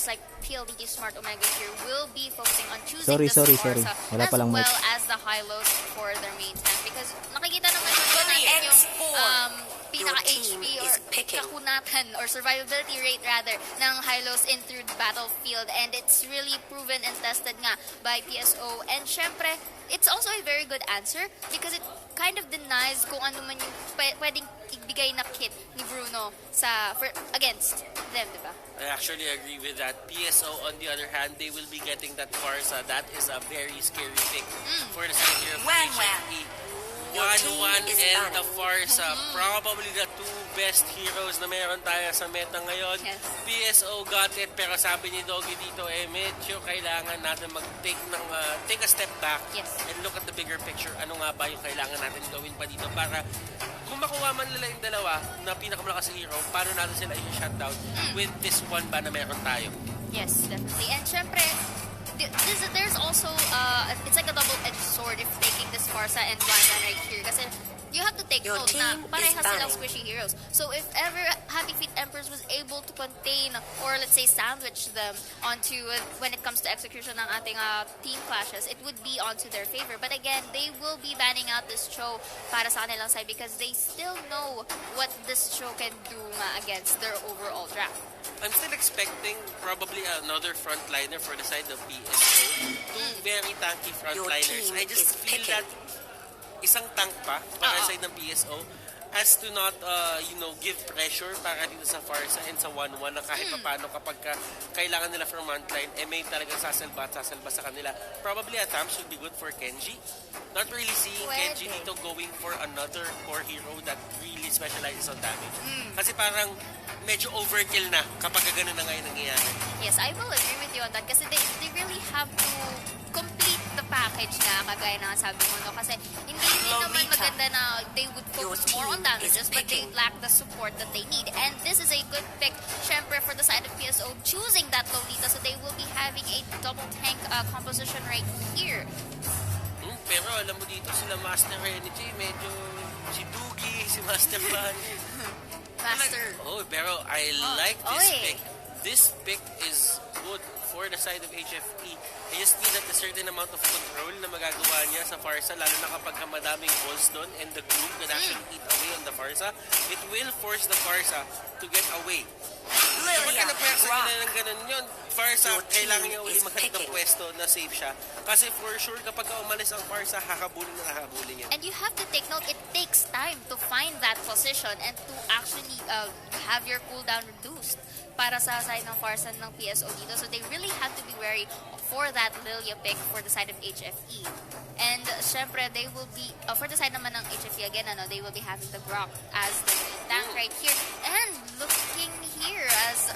looks like Pldt Smart Omega here will be focusing on choosing Sorry. Forza Wala as palang well mic. as the high-lows for their main tank. Because nakikita naman po natin yung pinaka-HP or kakunatan or survivability rate rather ng high-lows in through the battlefield. And it's really proven and tested nga by PSO. And syempre, it's also a very good answer because it kind of denies kung ano man yung pwedeng ibigay na kit ni Bruno against them, di ba? I actually agree with that. PSO, on the other hand, they will be getting that Forza. That is a very scary pick for the side here of HFE. 1-1 and the Forza. Probably the two best heroes na meron tayo sa meta ngayon. Yes. PSO got it, pero sabi ni Doggy dito, medyo kailangan natin take a step back and look at the bigger picture. Ano nga ba yung kailangan natin gawin pa dito para kung makuha man nila yung dalawa na pinakamalakas sa hero, paano natin sila i-shutdown with this one ba na meron tayo? Yes, definitely. And syempre, there's also, it's like a double-edged sword if taking this Forza and Blind right here. Kasi you have to take note na parehas silang squishy heroes. So if ever Happy Feet Empress was able to contain or let's say sandwich them onto when it comes to execution ng ating team clashes, it would be onto their favor. But again, they will be banning out this Cho para sa kanilang side because they still know what this Cho can do against their overall draft. I'm still expecting probably another frontliner for the side of PSO. Two very tanky frontliners. I just feel that isang tank pa para sa side ng PSO as to not, give pressure para dito sa Forza and sa 1-1 na kahit paano kapag kailangan nila from frontline, may talagang sasalba sa kanila. Probably a Tam should be good for Kenji. Not really seeing Kenji dito going for another core hero that really specializes on damage. Kasi parang medyo overkill na kapag gano'n na ngayon nangyayari. Yes, I will agree with you on that kasi they really have to complete the package na kagaya na sabi mo, no? Kasi hindi naman maganda na they would focus more on damages but they lack the support that they need. And this is a good pick, syempre, for the side of PSO choosing that Lolita, so they will be having a double tank composition right here. Pero alam mo dito sila Master Energy, medyo si Doogie, si Master Van. Pero I like this pick. This pick is good for the side of HFE. I just need that a certain amount of control na magagawa niya sa Forza, lalo na kapag madaming balls doon and the glue can actually eat away on the Forza. It will force the Forza to get away. Kapag napwersa nila ng ganun yun, Forza, kailangan niya uli maghanap ng pwesto na safe siya. Kasi for sure, kapag umalis ang Forza, hakabulin yan. And you have to take note, it takes time to find that position and to actually have your cooldown reduced para sa side ng Forza ng PSO dito. So they really have to be wary for that Lilia pick for the side of HFE. And syempre, they will be, for the side naman ng HFE again, they will be having the Brock as the main tank right here. And looking here as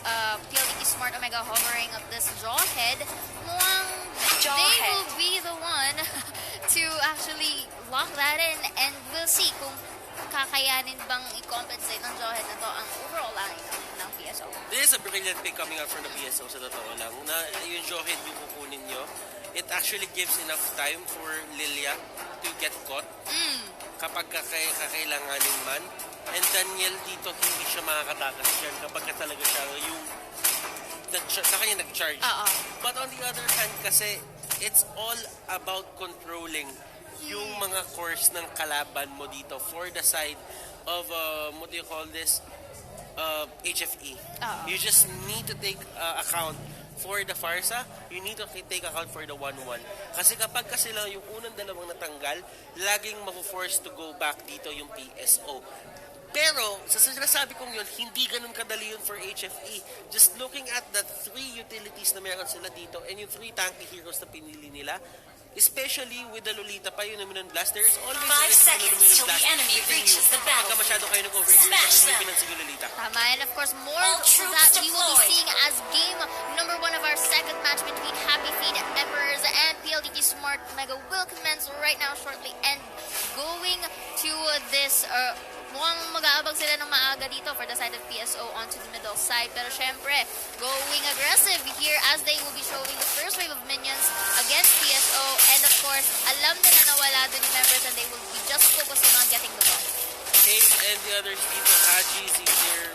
Pldt Smart Omega hovering up this Jawhead, mukhang they will be the one to actually lock that in, and we'll see kung kakayanin bang i-compensate ng Jawhead na to ang overall line ng PSO. This is a brilliant pick coming out from the PSO sa totoo lang. Na yung Jawhead yung kukunin nyo, it actually gives enough time for Lilia to get caught kapag kakailanganin man. And Daniel dito hindi siya makakatakas dyan kapag talaga siya yung sa kanya nag-charge. But on the other hand kasi, it's all about controlling yung mga cores ng kalaban mo dito for the side of, what do you call this, HFE. You just need to take account for the Forza, you need to take account for the 1-1. Kasi kapag lang yung unang dalawang natanggal, laging mafu-force to go back dito yung PSO. Pero, sa sinasabi kong yun, hindi ganun kadali yun for HFE. Just looking at the 3 utilities na meron sila dito and yung 3 tanky heroes na pinili nila, especially with the Lolita pa, yung Luminous Blast, there is always 5 seconds till the enemy reaches the battlefield. Pagka masyado kayo nag-overextend, hindi pinansig yung Lolita. Tama, and of course, more to that we will be seeing as game number 1 of our second match between Happy Feet Emperors and Pldt Smart Omega will commence right now shortly, and going to this mukhang mag-aabag sila ng maaga dito for the side of PSO onto the middle side. Pero syempre, going aggressive here as they will be showing the first wave of minions against PSO. And of course, alam nila na wala dun yung members and they will be just focusing on getting the ball. Hayes and the others dito, Haji, they're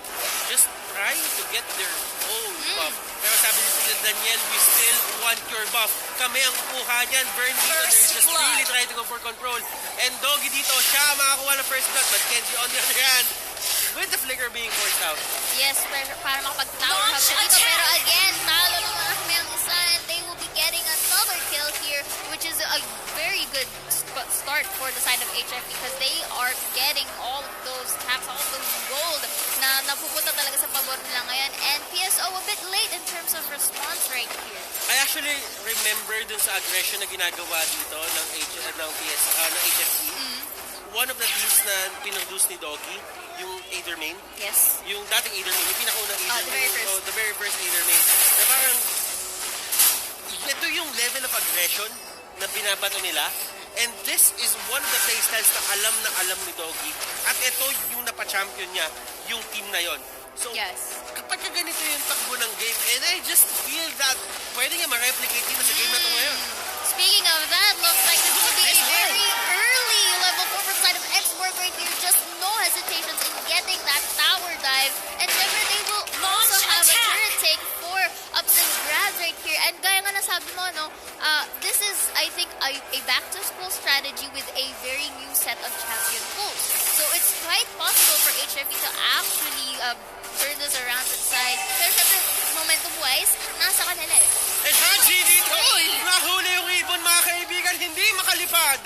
just trying to get their own buff. Pero sabi nila, Daniel, we still want your buff. Kami ang kukuha niyan. Vern dito, they're just really trying to go for control. And Doggy dito, siya makakuha ng first blood. But Kenji on the other hand, with the flicker being forced out. Yes, para makapag-tower hub siya dito. Pero again, talo naman kami ang isa and they will be getting another kill here, which is a very good start for the side of HF because they are getting all of those taps, all of those gold na napupunta talaga sa pabor nila ngayon. And PSO a bit late in terms of response right here. I actually remember dun sa aggression na ginagawa dito ng HFE. One of the teams na pinroduce ni Doggy, yung Aider main. Yes. Yung dating Aider main, yung pinakaunang Aider main. The very first Aider main. Na parang, ito yung level of aggression na binabato nila. And this is one of the playstyles na alam ni Doggy. At ito yung napachampion niya, yung team na yon. So, kapag ganito yung takbo ng game, and I just feel that pwede nga ma-replicate dito sa game na ito ngayon. Speaking of that, looks like this will be a very early level 4 from side of X-Borg right here. Just no hesitations in getting that tower dive. And syempre, they will also have a turret take for ups and grabs right here. And gaya nga nasabi mo, no, this is, I think, a back-to-school strategy with a very new set of champion pools. So it's quite possible for HFE to actually turn this around inside. Pero syempre, momentum-wise, nasa kanila eh. And Haji dito, nahuli yung ibon mga kaibigan, hindi makalipad.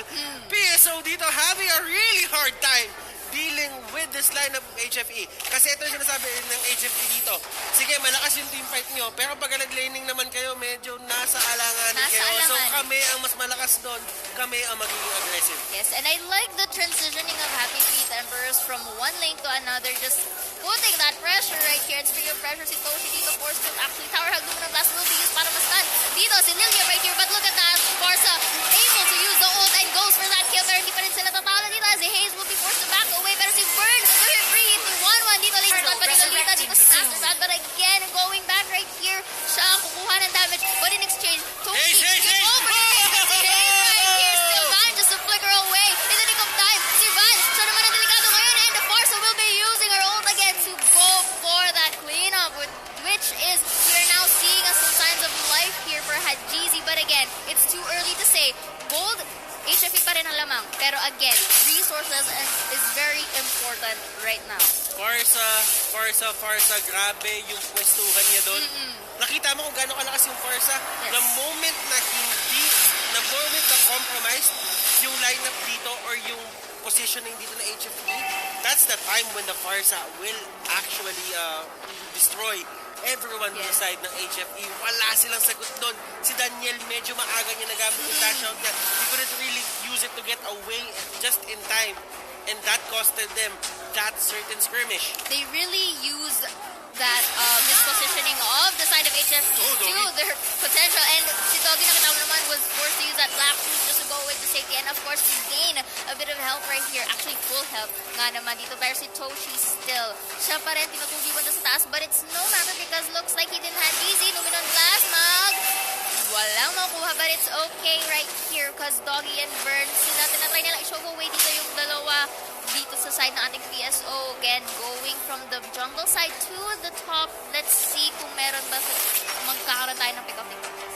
PSO dito having a really hard time dealing with this line of HFE. Kasi ito yung sinasabi ng HFE dito. Sige, malakas yung team fight nyo, pero pag nag-laning naman kayo, medyo nasa alanganin kayo. So kami ang mas malakas doon, kami ang magiging aggressive. Yes, and I like the transitioning of Happy Feet Emperors from one lane to another, just putting that pressure right here. And speaking of pressure, si Toshi dito forced to actually tower hug naman ng blast will be used para ma-stun. Dito, si Lilia right here, but look at that, Barca able to use the ult and goes for that kill, pero hindi pa rin sila tatalo dito as si Hayes will be forced to back away, pero si Burn, free hit ni 1-1 dito, late stun pa rin Lolita dito sa Aftermath, but again, going back right here, siya ang kukuha ng damage, but in exchange, Toshi, Hayes! over right here, still manages to flicker away in the nick of time. Si Van, siya naman ang delikado ngayon, and the Barca will be using her ult again to go for that cleanup, which is, we are now seeing some signs of life here for Hajizi, but again, it's too early to say. Gold, HFE pa rin ang lamang. Pero again, resources is very important right now. Farsa, grabe yung pwestuhan niya doon. Nakita mo kung gaano kalakas yung Farsa. Yes. The moment na compromise yung lineup dito or yung positioning dito na HFE, that's the time when the Farsa will actually destroy everyone on the side ng HFE. Wala silang sagot doon. Si Daniel, medyo maaga niya nagamit yung dash out niya. He couldn't really use it to get away just in time. And that costed them that certain skirmish. They really used that mispositioning of the side of HF to their potential. And si Doggy nakita mo naman was forced to use that black shoes just to go away to safety. And of course, we gain a bit of help right here. Actually, full help nga naman dito. Pero si Toshi still, siya pa rin tinutugiwan sa taas. But it's no matter because looks like he didn't have easy. Luminon blast, walang makuha. But it's okay right here because Doggy and Vern, sila tinatry nila i-show away dito yung dalawa dito sa side ng ating PSO. Again, going from the jungle side to the top. Let's see kung meron ba magkakaroon tayo ng pick-up.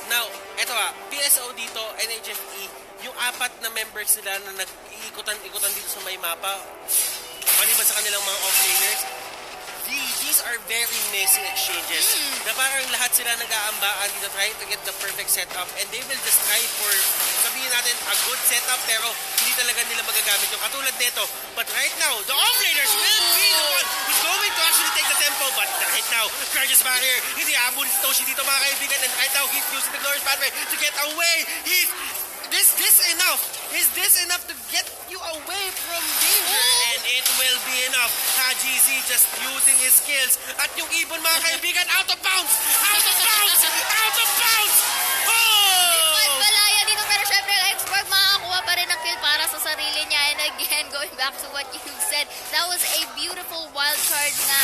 Now, eto PSO dito, NHFE, yung 4 na members nila na nag-iikutan dito sa may mapa, maliban sa kanilang mga off-laners, these are very messy exchanges. Na parang lahat sila nag-aambaan dito trying to get the perfect setup and they will just try for, sabihin natin, a good setup pero hindi talaga nila magagamit yung katulad nito. But right now, the off-laners will be the one who's going to actually take the tempo. But right now, Gorgeous Barrier, hindi abon si Toshi dito mga kaibigan, and right now, he's using the Glorious Pathway to get away. This enough? Is this enough to get you away from danger? And it will be enough. Haji Z just using his skills. At yung ibon mga kaibigan, out of bounds! Out of bounds! Out of bounds! Oh! Balaya dito pero syempre X-Borg makakuha pa rin ng kill para sa sarili niya. And again, going back to what you said, that was a beautiful wild card na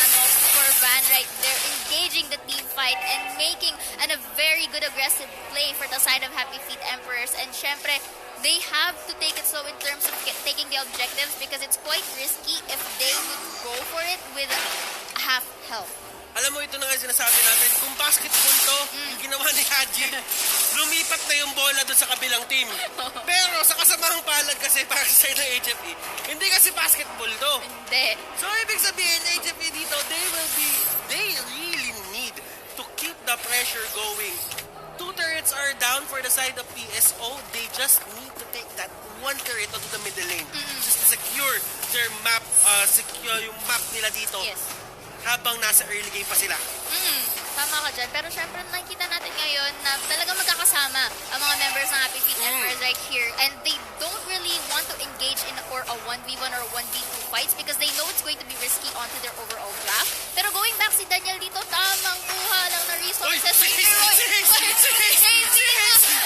for Van right there, engaging the team fight and making a very good aggressive play for the side of Happy Feet Emperors. And syempre, they have to take it slow in terms of taking the objectives because it's quite risky if they would go for it with half health. Alam mo, ito na nga sinasabi natin, kung basketball to, yung ginawa ni Haji, lumipat na yung bola doon sa kabilang team. Pero sa kasamahang palad kasi para sa side ng HFE, hindi kasi basketball to. Hindi. So, ibig sabihin, HFE dito, they really need to keep the pressure going. 2 turrets are down for the side of PSO. They just need to take that 1 turret onto the middle lane. Just to secure their map, secure yung map nila dito. Yes. Habang nasa early game pa sila. Tama ka dyan. Pero syempre, nakikita natin ngayon na talagang magkakasama ang mga members ng Happy Feet Emperors right here. And they don't really want to engage in a 1v1 or 1v2 fights because they know it's going to be risky onto their overall draft. Pero going back si Daniel dito, tamang kuha lang na resources.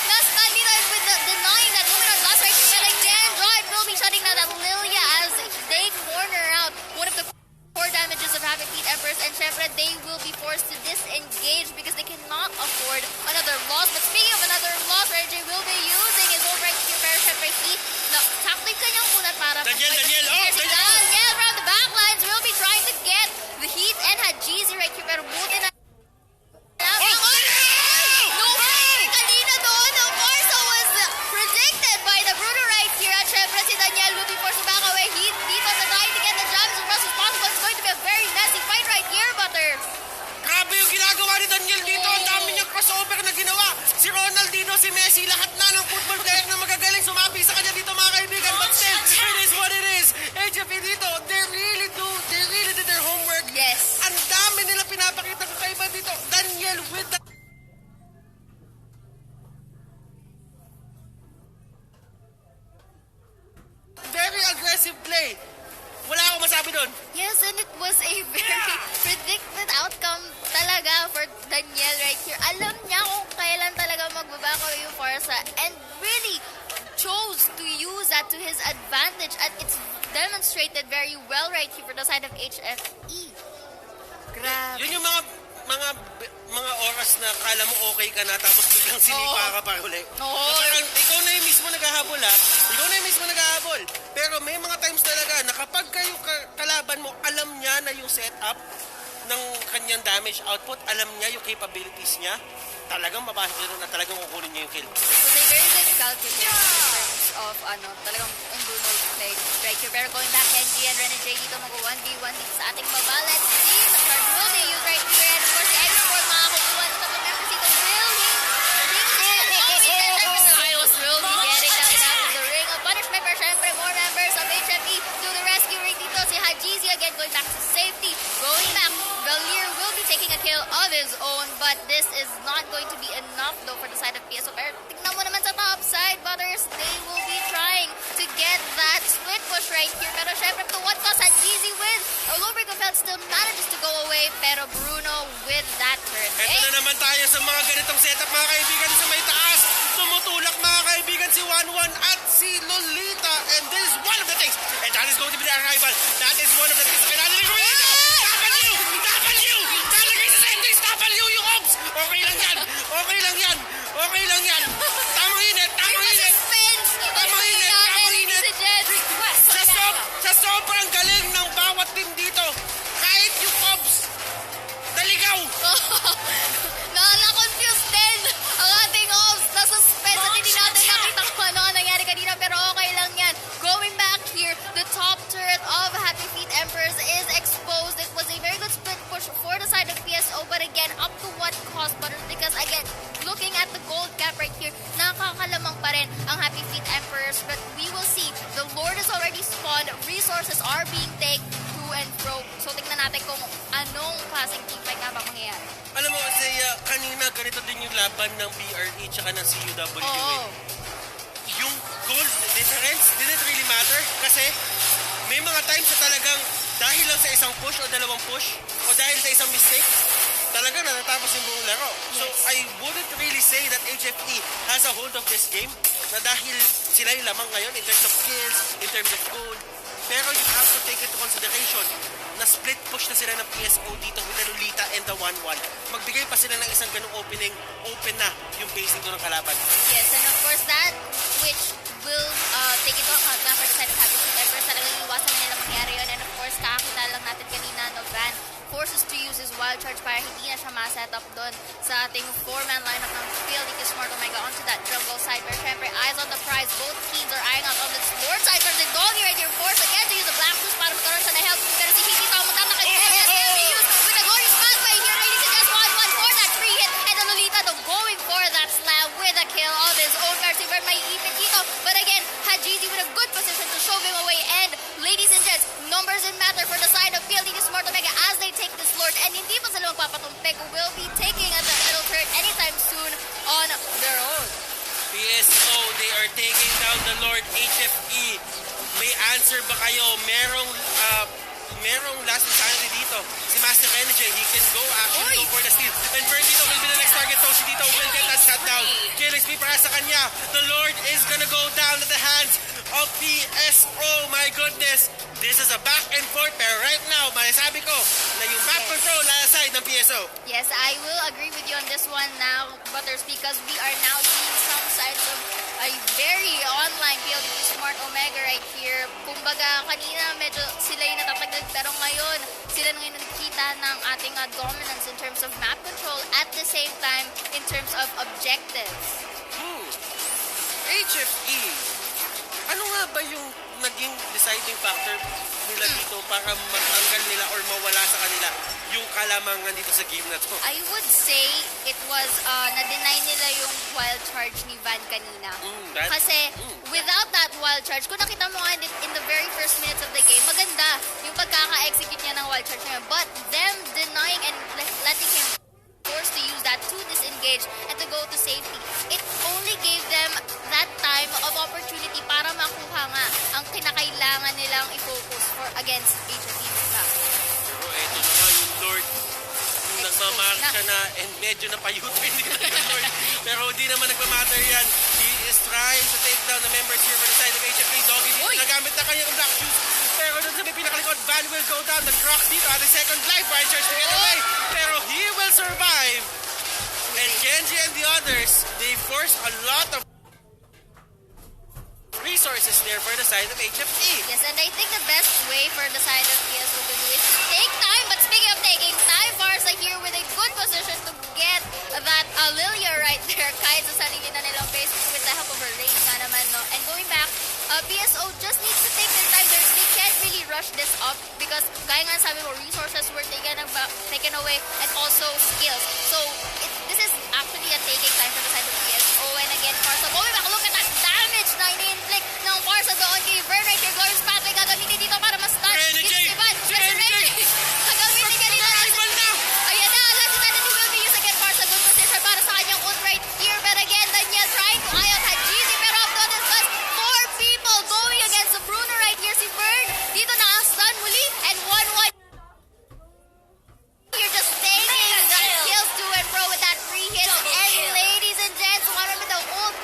Last time dito with denying that Luminar's last right here. But again, Drive will be shutting down that Lilia as they corner out one of the core damages of Happy Feet Emperors, and syempre they will be forced to disengage because they cannot afford another loss. But speaking of another loss, RJ will be using his override here, pero syempre sakto yung kanyang unat para Daniel! Daniel from the backlines will be trying to get the heat and had Jeezy right here, pero buti na kanina doon, of course, so was predicted by the Bruno right here, at syempre si Daniel will be forced to back away. Heat dito na trying to get the jump as fast as possible. It's going to be a very messy fight right here, Butters. Grabe yung ginagawa ni Daniel dito. Ang dami niyang crossover na ginawa. Si Ronaldinho, si Messi, lahat na ng football player na magagaling sumabi sa kanya dito, mga kaibigan. But still, it is what it is. HFE dito, they really did their homework. Yes. Ang dami nila pinapakita kakaiba dito. Daniel with the very aggressive play. Wala akong masabi doon. Yes, and it was a very predicted outcome talaga for Daniel right here. Alam niya kung kailan talaga magbabako yung Forza and really chose to use that to his advantage, and it's demonstrated very well right here for the side of HFE. Grabe. Yun yung mga oras na kala mo okay ka na tapos biglang sinipa ka pa uli. Parang ikaw na yung mismo naghahabol ha. Ikaw na yung mismo naghahabol. Pero may mga times talaga na kapag kayo kalaban mo, alam niya na yung setup ng kanyang damage output, alam niya yung capabilities niya, talagang mabahid na talagang kukunin niya yung kill. It was a very good calculation in terms of talagang in Bruno play right here. Pero going back, Kenji and Rene J dito mag-1v1 dito sa ating baba. Let's see, the card will be used right here. And of course, the export makakukuha nito ng members dito. Silas will be getting that down to the ring of punishment. Pero syempre, more members of HFE to the rescue ring dito. Si Hajizi again going back to safety. Going back, Valier will be taking a kill of his own, but this is not going to be enough though for the side of PSO. Pero tignan mo naman sa top side, Butters, they will be trying to get that split push right here. Pero syempre, to what cost had easy win. Lubricofeld still manages to go away, pero Bruno with that turn. Ito na naman tayo sa mga ganitong setup, mga kaibigan, sa may taas. Tumutulak, mga kaibigan, si 1-1 at si Lolita. And this is one of the things. And that is going to be the arrival. That is one of the things. Kailangan nila gawin. W yung Ops! Okay lang yan! Okay lang yan! Okay lang yan! Tamang init! Tamang init! Tamang init! Tamang init! Sa sobrang galing ng bawat team dito, kahit yung Ops, naligaw! Na-confuse din ang ating Ops. Na-suspense at hindi natin nakita kung ano ang nangyari kanina, pero okay lang yan. Going back here, the top turret of Happy Feet Emperors is exposed. It was a very good split push for the side of PSO, but again, up to what cost, Butters? Because again, looking at the gold cap right here, nakakalamang pa rin ang Happy Feet Emperors, but we will see. The Lord is already spawned. Resources are being taken to and fro. So, tingnan natin kung anong klaseng teamfight nga ba mangyayari. Alam mo, kanina ganito din yung laban ng BRE tsaka ng CUW. Yung gold difference didn't really matter kasi may mga times na talagang dahil lang sa isang push o dalawang push o dahil sa isang mistake, talaga natatapos yung buong laro. So, Yes. I wouldn't really say that HFE has a hold of this game na dahil sila yung lamang ngayon in terms of kills, in terms of gold. Pero you have to take into consideration na split push na sila ng PSO dito with the Lolita and the 1-1. Magbigay pa sila ng isang ganung opening, open na yung basing doon ng kalaban. Yes, and of course that which will take into account na for the side of Happy Feet Emperors, talagang iwasan na nila mangyari yun. And of course, kakakita lang natin kanina, no, Van forces to use his wild charge para hindi na siya ma-set up doon sa ating 4-man lineup ng Pldt Smart Omega onto that jungle side where syempre eyes on the prize, both teams are eyeing out on the Lord side where the Doggy right here forced again to use the Black Boost para magkaroon siya na help, pero si Hiki Tao magtataka yes, use with the glorious pathway here, ladies and gents, 1-1 for that free hit, and the Lolita though going for that slam with a kill of his own, Mercy Bird may ipit dito, but again, Hajizi with a good position to shove him away, and ladies and gents, numbers didn't matter for the side of Pldt Smart Omega as they take this Lord, and hindi pa sila magpapatumpik, will be taking at the middle turret anytime soon on their own. PSO, they are taking down the Lord. HFE, may answer ba kayo? Merong last insanity dito. Si Master Energy, he can go actually go for the steal. And Bird dito will be the next target. Toshi dito will get that shut down. Killing spree para sa kanya. The Lord is gonna go down at the hands of PSO. My goodness. This is a back and forth. Pero right now, masasabi ko na yung map control nasa side ng PSO. Yes, I will agree with you on this one now, Butters, because we are now seeing some signs of a very online Pldt Smart Omega right here. Kumbaga, kanina medyo sila yung natatagdag, pero ngayon, sila na ngayon nakikita ng ating dominance in terms of map control at the same time in terms of objectives. HFE, ano nga ba yung naging deciding factor nila dito para matanggal nila or mawala sa kanila yung kalamangan dito sa game na to? I would say it was na-deny nila yung wild charge ni Van kanina. Kasi without that wild charge, kung nakita mo nga in the very first minutes of the game, maganda yung pagkaka-execute niya ng wild charge niya. But them denying and letting him forced to use that to disengage and to go to safety, it only gave them that time of opportunity para makuha nga ang kinakailangan nilang i-focus for against HFE. Pero eto na nga yung Lord. Yung nagmamark siya na and medyo napayutin din yung Lord. Pero hindi naman nagmamatter yan. He is trying to take down the members here for the side of HFE. Doggy dito nagamit na kanyang black shoes. Pero doon sa may pinakalikod, Van will go down. The Croc dito at the second life. Brian Church to get away. Pero he will survive. And Genji and the others, they force a lot of resources there for the side of HFE. Yes, and I think the best way for the side of PSO to do is to take time. But speaking of taking time, Farsa here with a good position to get that Lilia right there. Kahit sa sarili na nilang base with the help of her range nga naman, no? And going back, PSO just needs to take their time. They can't really rush this up because gaya nga sabi mo, resources were taken away and also skills. So this is actually a taking time for the side of PSO. And again, Farsa going back, look at that damage na ini-inflict ng Farsa doon kay Vern right here. Glorious pathway gagamitin dito para ma-start. Renegade! Gagamitin kanina. Ayan na, last insanity will be used again. Farsa good position para sa kanyang ult right here. But again, Daniel trying to eye out Hajizi. Pero up to this bus, 4 people going against the Bruno right here. Si Vern dito na-stun muli and 1-1. You're just taking the kills to and fro with that free hit. And ladies and gents, one with the ult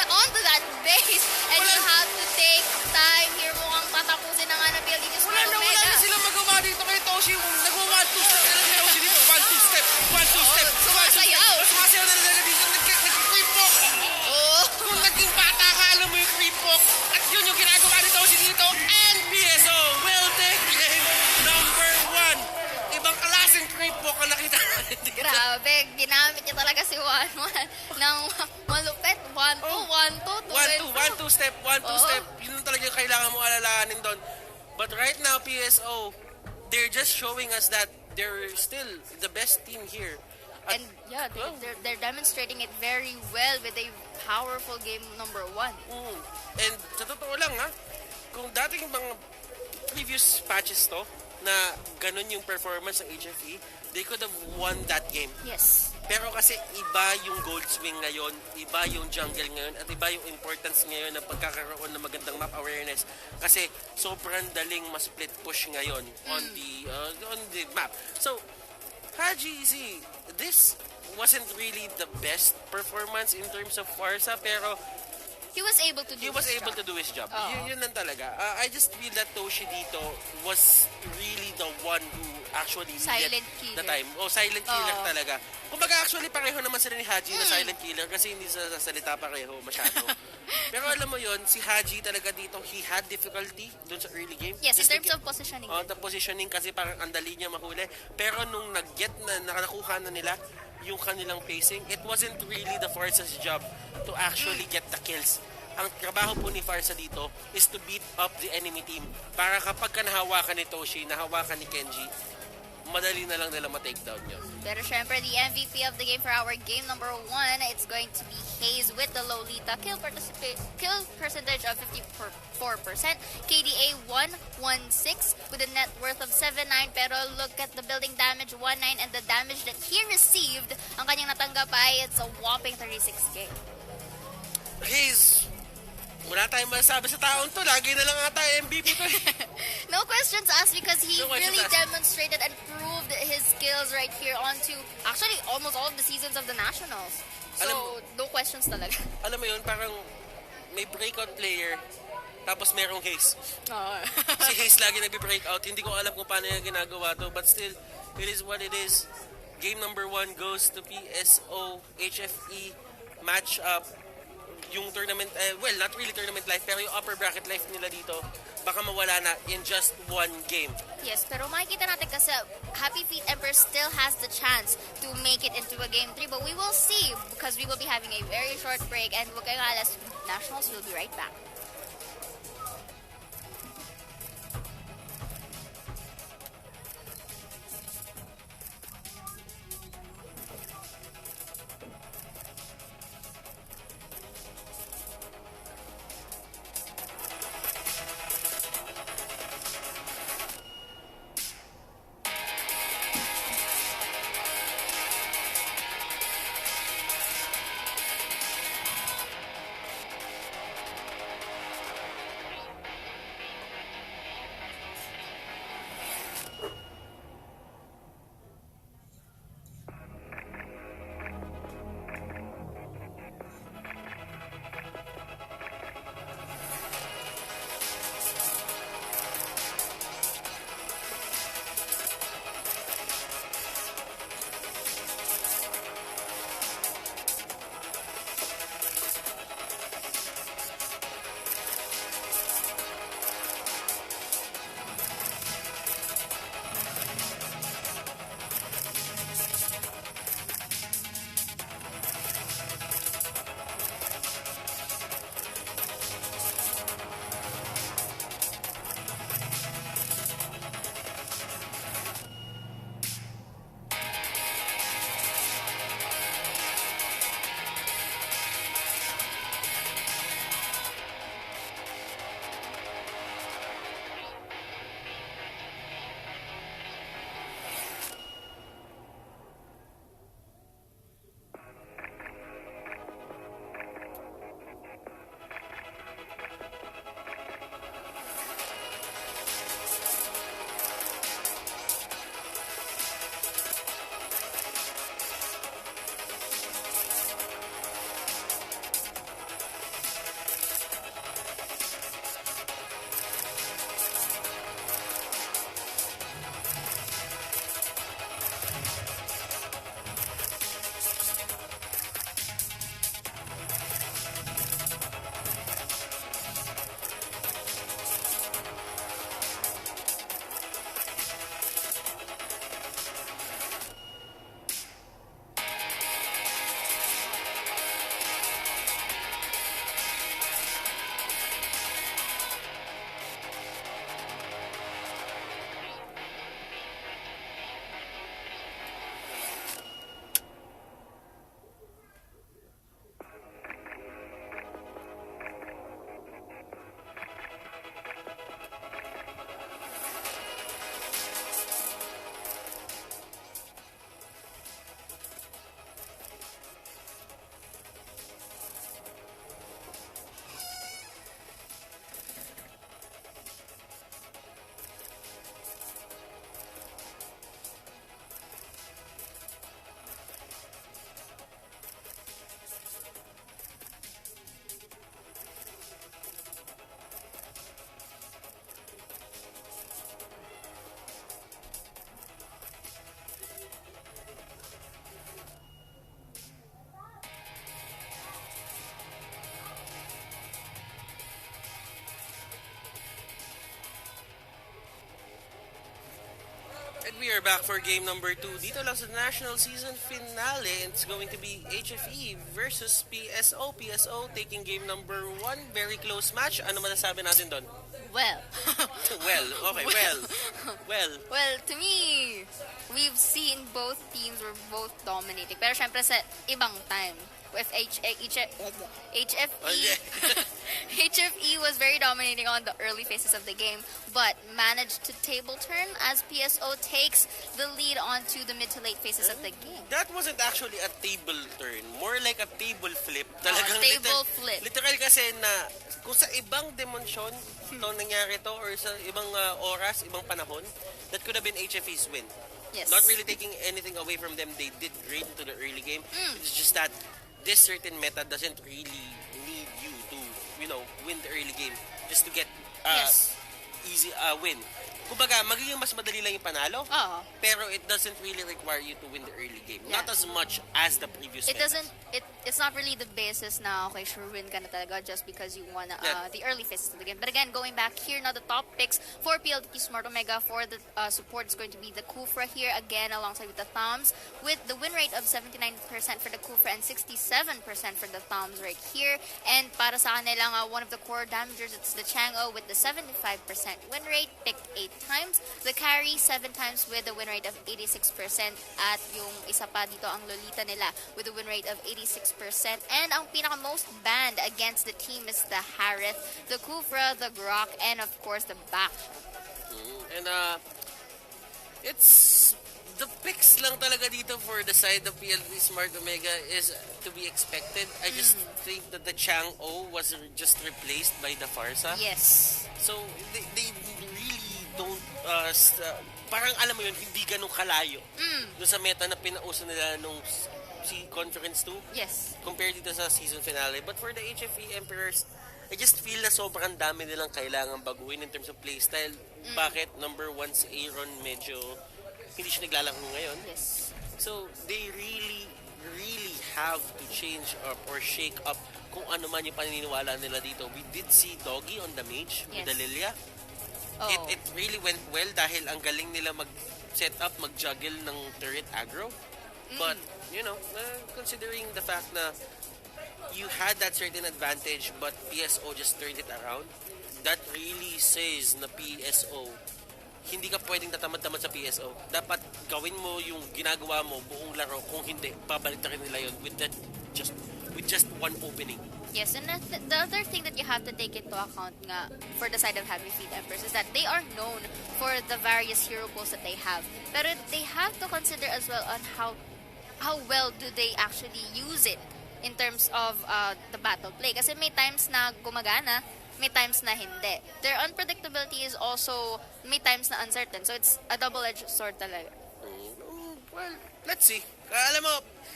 onto that base. And you have to take time here. Mukhang tatapusin na nga ng Pldt Smart Omega. Wala na silang magawa dito kay Toshi. Nagwa-1-2 step. Alam niyo Toshi dito. 1-2 step. 1-2 step. Sumasayaw. Sumasayaw na nila dito. Nag-creep walk. Kung naging bata ka, alam mo yung creep walk. At yun yung ginagawa ni Toshi dito. And PSO will take game number 1. Ibang klaseng creep walk ang nakita natin dito. Grabe, ginamit niya talaga si 1-1 ng malupit. 1-2, 1-2 step. 1-2 step. Yun talaga yung kailangan mo alalahanin doon. But right now, PSO, they're just showing us that they're still the best team here. And yeah, they're demonstrating it very well with a powerful game number 1. And sa totoo lang kung dating mga previous patches to na ganun yung performance ng HFE, they could have won that game. Yes. Pero kasi iba yung gold swing ngayon, iba yung jungle ngayon, at iba yung importance ngayon ng pagkakaroon ng magandang map awareness. Kasi sobrang daling mas split push ngayon on the map. So, Haji, see, this wasn't really the best performance in terms of Farsa, pero He was able to do he was his able job. to do his job. Oo. Yun lang talaga. I just feel that Toshi dito was really the one who actually Silent needed killer. the time. Silent killer Oo. talaga. Kumbaga actually pareho naman sila ni Haji na silent killer kasi hindi sa salita pareho masyado. Pero alam mo yon, si Haji talaga dito, he had difficulty dun sa early game. Yes, in Just to terms get- of positioning. the positioning kasi parang ang dali niya mahuli. Pero nung nag-get na nakuha na nila yung kanilang pacing, it wasn't really the Farsa's job to actually get the kills. Ang trabaho po ni Farsa dito is to beat up the enemy team. Para kapag ka nahawakan ni Toshi, nahawakan ni Kenji, madali na lang nila ma-takedown yun. Pero syempre, the MVP of the game for our game number 1, it's going to be Hayes with the Lolita. Kill percentage of 54%. KDA 116 with a net worth of 79. Pero look at the building damage, 19. And the damage that he received, ang kanyang natanggap ay it's a whopping 36k. Hayes, wala tayong masasabi sa taon to. Lagi na lang ata MVP to. No questions asked because he No questions really asked. demonstrated and proved his skills right here onto actually almost all of the seasons of the Nationals. So, no questions talaga. Alam mo yun, parang may breakout player, tapos merong Hayes. Si Hayes lagi nag-breakout. Hindi ko alam kung paano yung ginagawa to. But still, it is what it is. Game number 1 goes to PSO HFE matchup. Yung tournament, well, not really tournament life, pero yung upper bracket life nila dito, baka mawala na in just one game. Yes, pero makikita natin kasi Happy Feet Emperor still has the chance to make it into a game 3, but we will see because we will be having a very short break and huwag kayong alas, Nationals will be right back. we are back for game number 2. Dito lang sa national season finale. It's going to be HFE versus PSO. PSO taking game number 1. Very close match. Ano masasabi natin doon? Well. Well, okay, well. Well, to me, we've seen both teams were both dominating. Pero syempre sa ibang time. With HFE, HFE was very dominating on the early phases of the game, but managed to table turn as PSO takes the lead onto the mid to late phases of the game. That wasn't actually a table turn. More like a table flip. Talagang table flip. Literal kasi na kung sa ibang dimensyon to nangyari to or sa ibang oras, ibang panahon, that could have been HFE's win. Yes. Not really taking anything away from them. They did great into the early game. It's just that this certain meta doesn't really need you to, win the early game just to get easy win. Kumbaga, magiging mas madali lang yung panalo. Pero it doesn't really require you to win the early game. Yeah. Not as much as the previous meta. It's not really the basis na, okay, sure win ka na talaga just because you won the early phases of the game. But again, going back here now, the top picks for Pldt Smart Omega for the support is going to be the Kufra here, again, alongside with the Thumbs, with the win rate of 79% for the Kufra and 67% for the Thumbs right here. And para sa kanilang one of the core damagers, it's the Chango with the 75% win rate, picked 8 times. The carry 7 times with a win rate of 86%. At yung isa pa dito ang Lolita nila with a win rate of 86%. And ang pinaka-most banned against the team is the Harith, the Kufra, the Grok, and of course the Bak. And it's the picks lang talaga dito for the side of PLD Smart Omega is to be expected. I just think that the Chang-O was just replaced by the Farsa. Yes. So, they really don't, parang alam mo yun, hindi ganun kalayo. Doon sa meta na pinauso nila nung Conference 2. Yes. Compared dito sa season finale. But for the HFE Emperors, I just feel na sobrang dami nilang kailangan baguhin in terms of playstyle. Bakit? Number 1 si Aaron medyo hindi siya naglalaro ngayon. Yes. So, they really have to change up or shake up kung ano man yung paniniwala nila dito. We did see Doggy on the mage with the Lilia. It really went well dahil ang galing nila mag-set up, mag-juggle ng turret aggro. But, considering the fact na you had that certain advantage but PSO just turned it around, that really says na PSO, hindi ka pwedeng tatamad-tamad sa PSO. Dapat gawin mo yung ginagawa mo buong laro. Kung hindi, babalik na rin nila yun with just one opening. Yes, and the other thing that you have to take into account nga for the side of Happy Feet Emperors is that they are known for the various hero pools that they have. Pero they have to consider as well on how well do they actually use it in terms of the battle play. Kasi may times na gumagana, may times na hindi. Their unpredictability is also may times na uncertain. So it's a double-edged sword talaga. Well, let's see. Alam mo,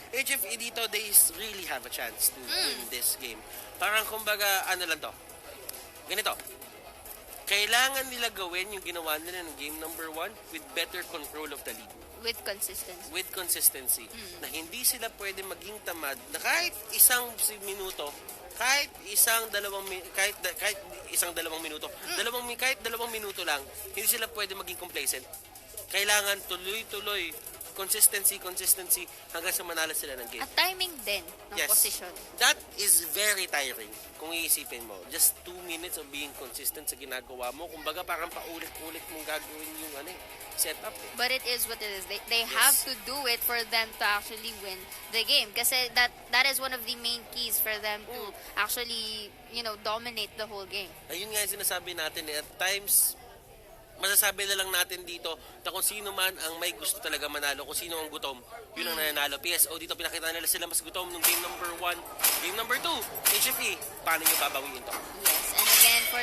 HFE dito, they really have a chance to win this game. Parang kumbaga, ano lang to. Ganito. Kailangan nila gawin yung ginawa nila ng game number 1 with better control of the lead. With consistency. With consistency. Na hindi sila pwede maging tamad na kahit isang minuto, kahit dalawang minuto lang, hindi sila pwede maging complacent. Kailangan tuloy-tuloy, consistency hanggang sa manalo sila ng game. At timing din ng position. That is very tiring kung iisipin mo. Just 2 minutes of being consistent sa ginagawa mo. Kumbaga parang paulit-ulit mong gagawin yung setup. But it is what it is. They have to do it for them to actually win the game. Kasi that is one of the main keys for them to actually, dominate the whole game. Ayun nga yung sinasabi natin. At times, masasabi na lang natin dito na kung sino man ang may gusto talaga manalo, kung sino ang gutom, yun ang nanalo. PSO dito pinakita nila sila mas gutom nung game number 1. Game number 2, HFE, paano nyo babawiin to? Yes, and again, for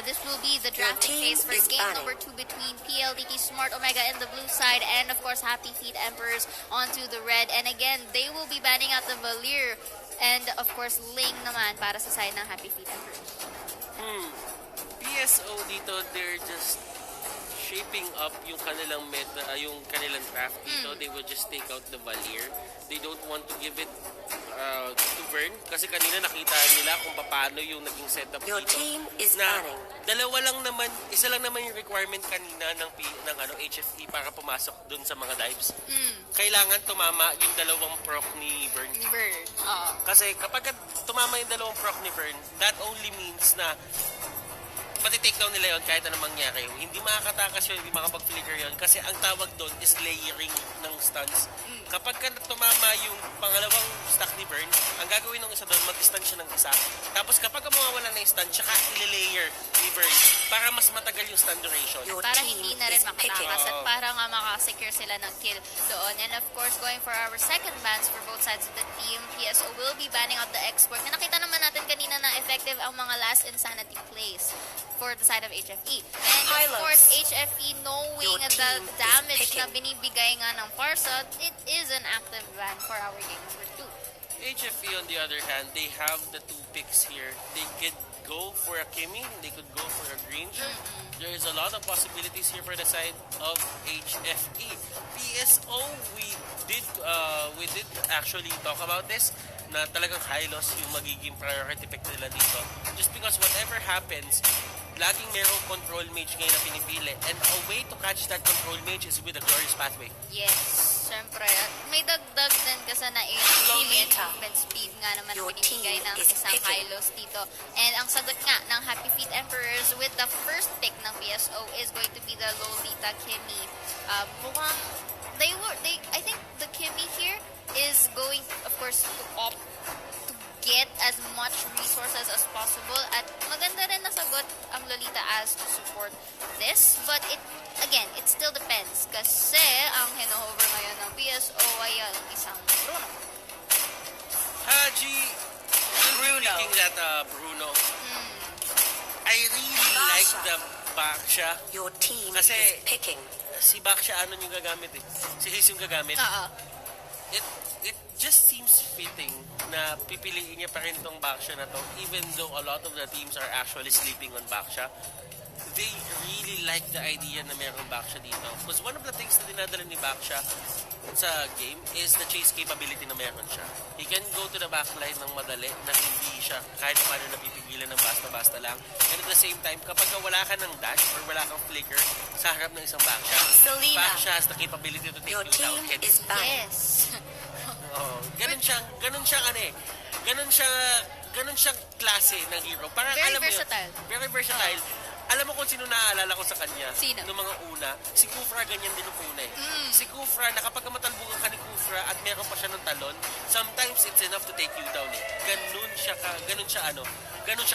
this will be the drafting phase for game number 2 between PLDT Smart Omega in the blue side and of course Happy Feet Emperors onto the red. And again, they will be banning out the Valir and of course Ling naman para sa side ng Happy Feet Emperors. PSO dito, they're just shaping up yung kanilang meta, yung kanilang draft dito. They will just take out the Valir. They don't want to give it to Vern, kasi kanina nakita nila kung paano yung naging setup Your dito. team is Na banning. isa lang naman yung requirement kanina ng HFE para pumasok dun sa mga dives. Kailangan tumama yung dalawang proc ni Vern. Bird. Oo. Kasi kapag tumama yung dalawang proc ni Vern, that only means na mati-take down nila yun kahit anong mangyari. Hindi makakatakas yun, hindi makapag-flicker yun. Kasi ang tawag doon is layering ng stuns. Kapag tumama yung pangalawang stack ni Vern, ang gagawin ng isa doon, mag-stun siya ng isa. Tapos kapag mawawala na yung stun, tsaka i-layer ni Vern para mas matagal yung stun duration. Para hindi na rin makatakas at para nga makasecure sila ng kill doon. And of course, going for our second bans for both sides of the team, PSO will be banning out the export. Na nakita naman natin kanina na effective ang mga last insanity plays for the side of HFE. And of course, HFE knowing the damage na binibigay nga ng Farsa, it is an active ban for our game number 2. HFE on the other hand, they have the two picks here. They could go for a Kimi, they could go for a Granger. There is a lot of possibilities here for the side of HFE. PSO, we did actually talk about this, na talagang high loss yung magiging priority pick nila dito. Just because whatever happens, laging merong control mage ngayon na pinipili. And a way to catch that control mage is with a glorious pathway. Yes, syempre. May dagdag din kasi na Mlbb. movement speed nga naman Your binibigay team ng is isang picking. Hylos dito. And ang sagot nga ng Happy Feet Emperors with the first pick ng PSO is going to be the Lolita Kimi. Mukhang, I think the Kimi here is going, of course, to opt to get as much resources as possible. At maganda rin nasagot ang Lolita as to support this. But it still depends. Kasi ang hinohover ngayon ng PSO ay ang isang Bruno. Haji, picking that Bruno. I really like the Baksha. Your team Kasi is picking. si Baksha ano yung gagamit eh. Si Hayes yung gagamit. It just seems fitting na pipiliin niya pa rin tong Baksha na to, even though a lot of the teams are actually sleeping on Baksha. They really like the idea na mayroong Baksha dito. Because one of the things na dinadala ni Baksha sa game is the chase capability na meron siya. He can go to the backline ng madali na hindi siya kahit paano napipigilan ng basta-basta lang. And at the same time, kapag wala ka ng dash or wala kang flicker sa harap ng isang Baksha, Selena, Baksha has the capability to take your you down. team is banning. Yes. Oh, ganun siyang klase ng hero. Parang Very alam mo versatile. Yun, very versatile. Alam mo kung sino naaalala ko sa kanya? Sino? Noong mga una, si Kufra ganyan din nung una eh. Si Kufra, na kapag matalbugan ka ni Kufra at meron pa siya ng talon, sometimes it's enough to take you down eh. Ganun siya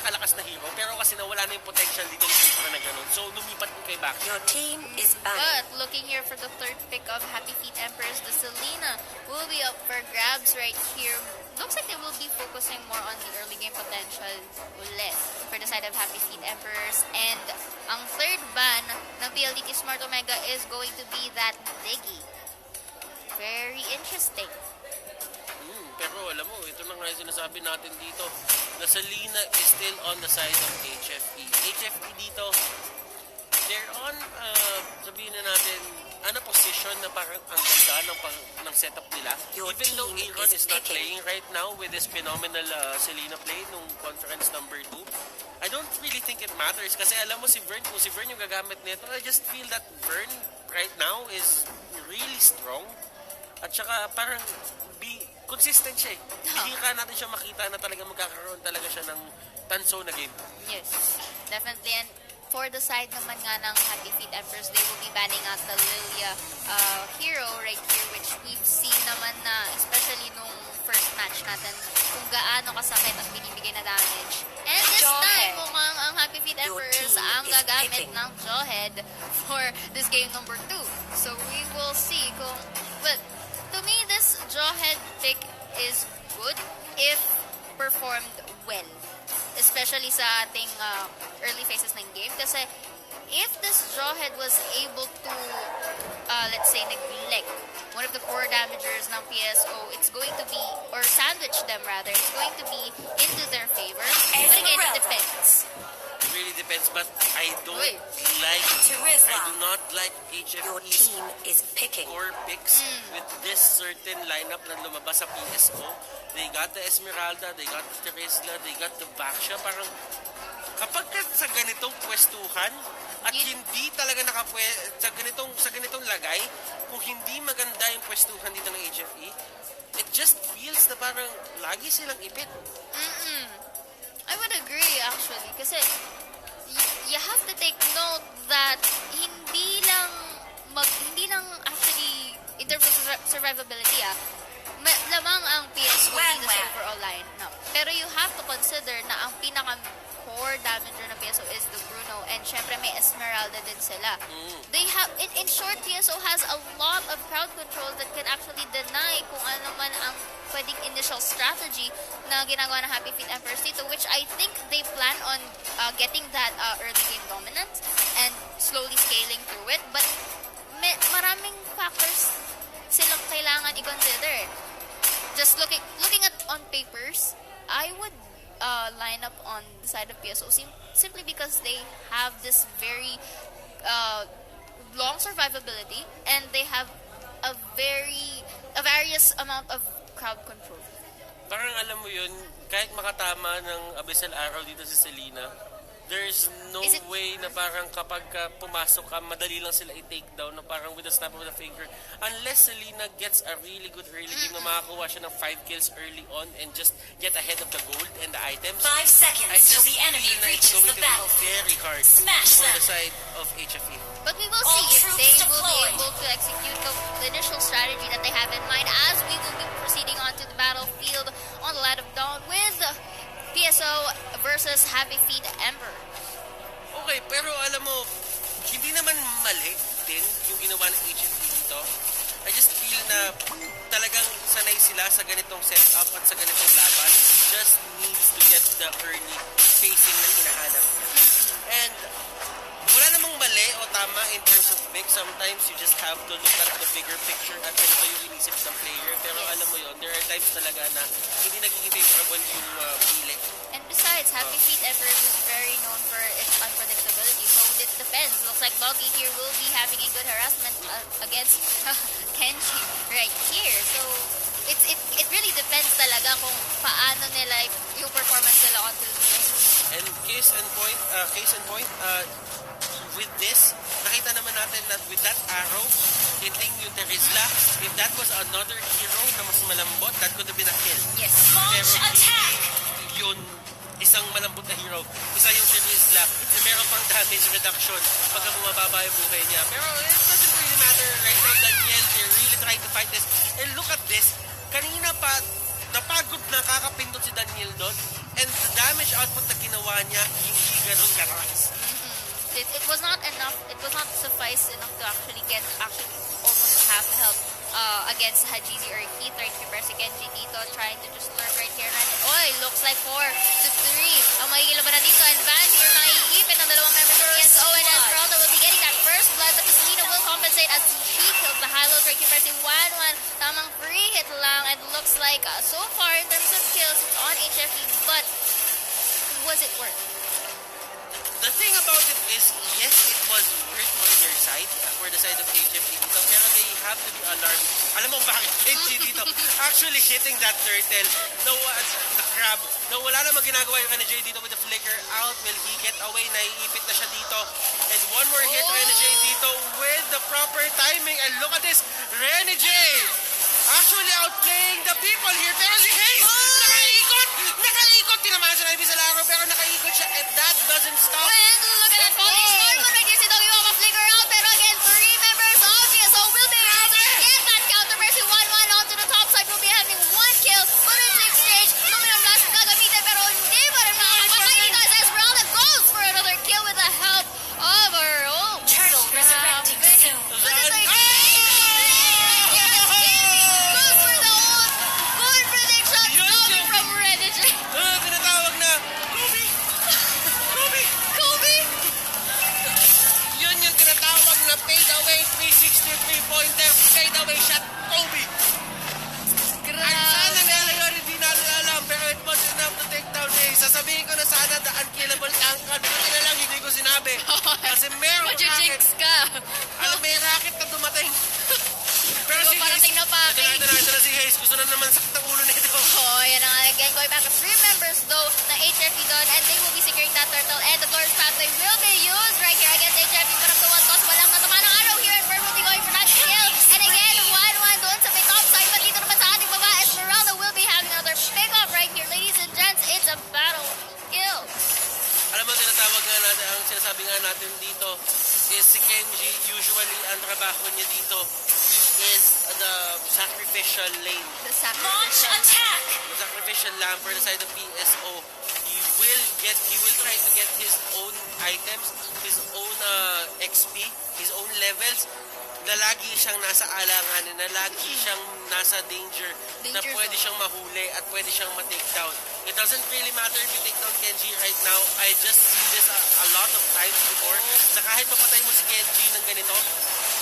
kalakas na hero. Pero kasi nawala na yung potential dito ni Kufra na ganun. So, lumipat ko kay Baksha. Your team is banning. But looking here for the third pick of Happy Feet Emperors, the Selena will be up for grabs right here. Looks like they will be focusing more on the early game potential ulit for the side of Happy Feet Emperors. And ang third ban ng PLDT Smart Omega is going to be that Diggy. Very interesting. Pero alam mo, ito na nga yung sinasabi natin dito. Na Selena is still on the side of HFE. HFE dito, they're on, sabihin na natin, position na parang ang ganda ng setup nila. Your Even though team Aaron is not picking. playing right now with this phenomenal Selena play nung conference number 2, I don't really think it matters kasi alam mo kung si Vern yung gagamit nito, I just feel that Vern right now is really strong. At saka parang consistent siya eh. Hindi ka natin siya makita na talaga magkakaroon talaga siya ng tanso na game. Yes, definitely. And for the side naman nga ng Happy Feet Emperors, they will be banning out the Lilia hero right here, which we've seen naman na, especially nung first match natin, kung gaano kasakit ang binibigay na damage. And this time, mukhang ang Happy Feet Emperors ang gagamit ng Jawhead for this game number 2. So we will see kung... Well, to me, this Jawhead pick is good if performed well. Especially sa ating early phases ng game. Kasi if this Jawhead was able to, let's say, neglect one of the core damagers ng PSO, it's going to be, or sandwich them rather, it's going to be into their favor. But again, it depends. It really depends, but I don't like to I do Rizla. not like Your HFE's team is picking. core picks with this certain lineup na lumabas sa PSO. They got the Esmeralda, they got the Teresla, they got the Baxia. Parang kapag sa ganitong pwestuhan at hindi talaga sa ganitong lagay, kung hindi maganda yung pwestuhan dito ng HFE, it just feels na parang lagi silang ipit. I would agree actually kasi you have to take note that hindi lang actually in terms of survivability lamang ang PSO dito sa overall lineup. Pero you have to consider na ang pinaka-core damager ng PSO is the Bruno and syempre may Esmeralda din sila. They have, in short, PSO has a lot of crowd control that can actually deny kung ano man ang pwedeng initial strategy na ginagawa ng Happy Feet Emperors dito, which I think they plan on getting that early game dominance and slowly scaling through it. But maraming factors silang kailangan i-consider. Just looking at on papers, I would line up on the side of PSO simply because they have this very long survivability and they have a various amount of crowd control. Parang alam mo yun, kahit makatama ng Abyssal Arrow dito si Selena, there's no way na parang kapag pumasok ka, madali lang sila i-take down na parang with a snap of the finger. Unless Selena gets a really good early game na makakuha siya ng 5 kills early on and just get ahead of the gold and the items. 5 seconds till the enemy reaches the battlefield. Very hard Smash for them. the side of HFE. But we will All see if they troops will be deployed. able to execute the initial strategy that they have in mind as we will be proceeding onto the battlefield on the Light of Dawn with PSO versus Happy Feet Emperor. Okay, pero alam mo, hindi naman mali din yung ginawa ng HFE dito. I just feel na talagang sanay sila sa ganitong setup at sa ganitong laban. Just needs to get the early spacing na hinahanap. And wala namang mali o tama in terms of pick. Sometimes you just have to look at the bigger picture at ganito yung inisip ng player. Pero alam mo yun, there are times talaga na hindi nagiging favorable yung pili. And besides, Happy Feet Emperors is very known for its unpredictability, so it depends. Looks like Logi here will be having a good harassment against Kenji right here. So it really depends talaga kung paano nila yung performance nila onto the game. And case in point, with this, nakita naman natin that with that arrow hitting yung Teresla, if that was another hero na mas malambot, that could have been a kill. Yes. Launch attack! Yun, isang malambot na hero, isa yung Teresla, na meron pang damage reduction pagka bumababa yung buhay niya. Pero it doesn't really matter right now, Daniel, they're really trying to fight this. And look at this, kanina pa, napagod na kakapindot si Daniel doon, and the damage output na ginawa niya, hindi ganun karakas. It was not enough. It was not suffice enough to actually get almost half the health against Hajizi or Keith right here. Pero si Kenji dito trying to just lurk right here. And looks like 4 to 3. Ang magiging labanan dito. And Van here naiipit ang dalawang members of PSO. And Esmeralda will be getting that first blood. But Selena will compensate as she kills the Halos right here. Pero si 1-1 tamang free hit lang. And looks like so far in terms of kills, it's on HFE. But was it worth it? The thing about it is, yes, it was worth for their side, for the side of HFE dito, pero they have to be alarmed. Alam mo bakit HG dito actually hitting that turtle, the crab, na wala namang ginagawa yung NJ dito with the flicker out. Will he get away? Naiipit na siya dito. And one more hit to NJ dito with the proper timing. And look at this, Renny J actually outplaying the people here. Pero si Hayes, nakaikot. Tinamaan siya na ibig sa laro, pero nakaikot siya. And that doesn't stop. And look at that falling star. Right here si Doggy Mama flicker out. Pero again, 3 members of PSO will be able to get that counter. Mercy 1-1 onto the top side. Will be having 1 kill. But in the exchange, Luminum Blast gagamitin. Pero hindi pa rin makakapatay dito as Esmeralda goes for another kill with the help of her own. Turtle resurrecting soon. Look at the goes for the old good prediction coming from Reddit. Tinatawag na, Kobe! Yun yung tinatawag na fade away 360 pointer fade away shot, Kobe! At sana ngayon, hindi natin alam, pero it was enough to take down Hayes. Sasabihin ko na sana the unkillable angkat. Buti na lang, hindi ko sinabi sinasabi. Kasi merong racket. Magja-jinx ka. Alam, may racket na dumating. Pero Diba, parating na pa, ito na si Hayes. Gusto na naman sakta ulo nito. Oh, yan na nga. Again, going back to 3 members though na HFP doon, and they will be securing that turtle, and the glorious pathway will be used right here against HFP, but up to one cost, walang natama ng araw here, and Bird will be going for that kill. And again, 1-1 doon sa may top side, but dito naman sa ating baba, Esmeralda will be having another pick-up right here. Ladies and gents, it's a battle kill. Alam mo, tinatawag nga natin, ang sinasabi nga natin dito is si Kenji, usually ang trabaho niya dito is the sacrificial lane. The Launch attack! The sacrificial lamb for the side of PSO. He will try to get his own items, his own XP, his own levels, na lagi siyang nasa alanganin, na lagi siyang nasa danger na pwede siyang mahuli at pwede siyang ma-take down. It doesn't really matter if you take down Kenji right now. I just seen this a lot of times before. Sa kahit mapatay mo si Kenji ng ganito,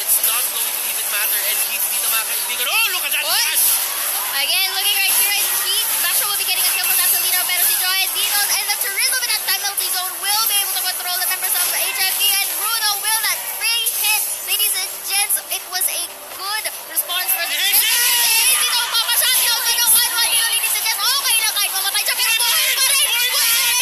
it's not going to even matter. And he's dito mga kaibigan. Oh, look at that! Again, looking right here, and Pete, Basho will be getting a kill from Gasolino, pero si Joy and Dino, and the Chorizo with that penalty zone will be able to control the members of the HFP, and Bruno will that free hit. Ladies and gents, it was a good response for the Dino, papashot out na ng 1-1 dito, ladies and gents. Okay na kahit mamatay siya, pero buhay pa rin.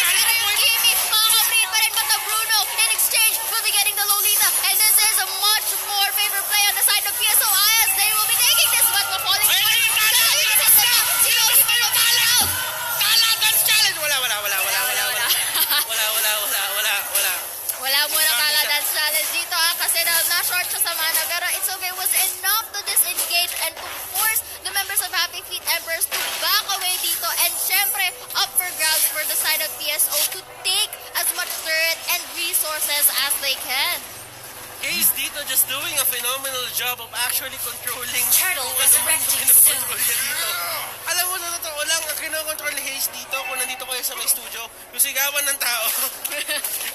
Pero yung Kimi, makaka-bleed pa rin, but the Bruno, in exchange, will be getting the Lolita, and this is a much more favorite play on the side of PSO, as they will be taking this, but falling short. Wala muna kala dance challenge dito kasi na-short siya sa mana, pero it's okay, it was enough to disengage and to force the members of Happy Feet Emperors to back away dito, and syempre up for grabs for the side of PSO to take as much turret and resources as they can. Hayes dito just doing a phenomenal job of actually controlling Turtle resurrecting soon. kinokontrol niya dito. Alam mo, na totoo lang, ang kinokontrol ni Hayes dito, kung nandito kayo sa may studio, yung sigawan ng tao.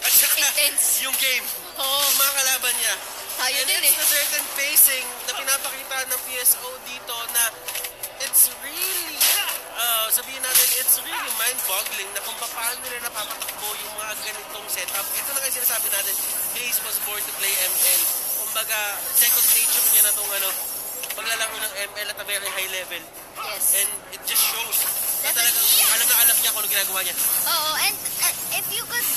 At saka, Intense. yung game. Oh, Yung mga kalaban niya. tayo And din it's the certain pacing na pinapakita ng PSO dito na it's really, sabihin natin, it's really mind-boggling na kung paano nila napapatakbo yung mga ganitong setup. Ito na nga sinasabi natin, Hayes was born to play ML. Kumbaga, second nature niya na itong paglalaro ng ML at a very high level. Yes. And it just shows na talagang alam niya kung ano ginagawa niya. Oo, and if you could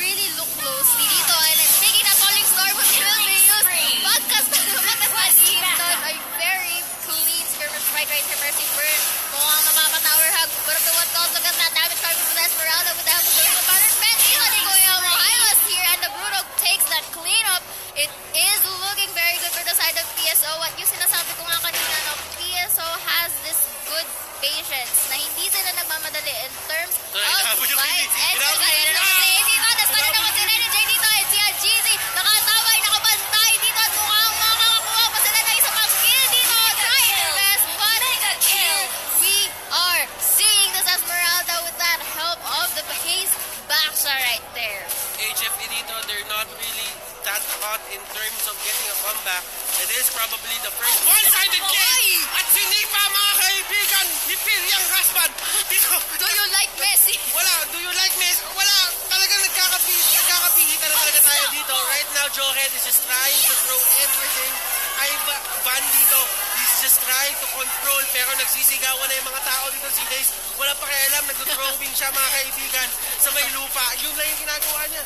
really look closely dito, and taking that falling star was really used, podcast dito, a very clean skirmish fight right here, Mercy Burn. Mukhang mapapatower hug, but if the one calls, look at that damage target from Esmeralda with the help of the punishment. Dito din going out Highlas here, and the Bruno takes that cleanup. It is looking very good for the side of PSO. At yung sinasabi ko nga kanina, no, PSO has this good patience na hindi sila nagmamadali in terms of fights. And kaya na naman si AD dito, nastala naman si Ren and J dito, and si Ajizi nakataway, nakabantay dito, at mukhang makakakuha pa sila na isa pang kill dito. Try their best, but here we are seeing this Esmeralda with that help of the Hayes Baksha right there. HFE dito, they're not really that hot in terms of getting a comeback. It is probably the first one-sided game at sinipa mga kaibigan ni Piryang husband. Dito, Do you like Messi? wala, do you like Messi? Wala, talagang nagkakapihitan na talaga tayo dito. Right now, Joehead is just trying to throw everything. Van dito, he's just trying to control, pero nagsisigawan na yung mga tao dito. Si Hayes, wala pa kaialam, nag-throwing siya mga kaibigan sa may lupa. Yun lang yung ginagawa niya.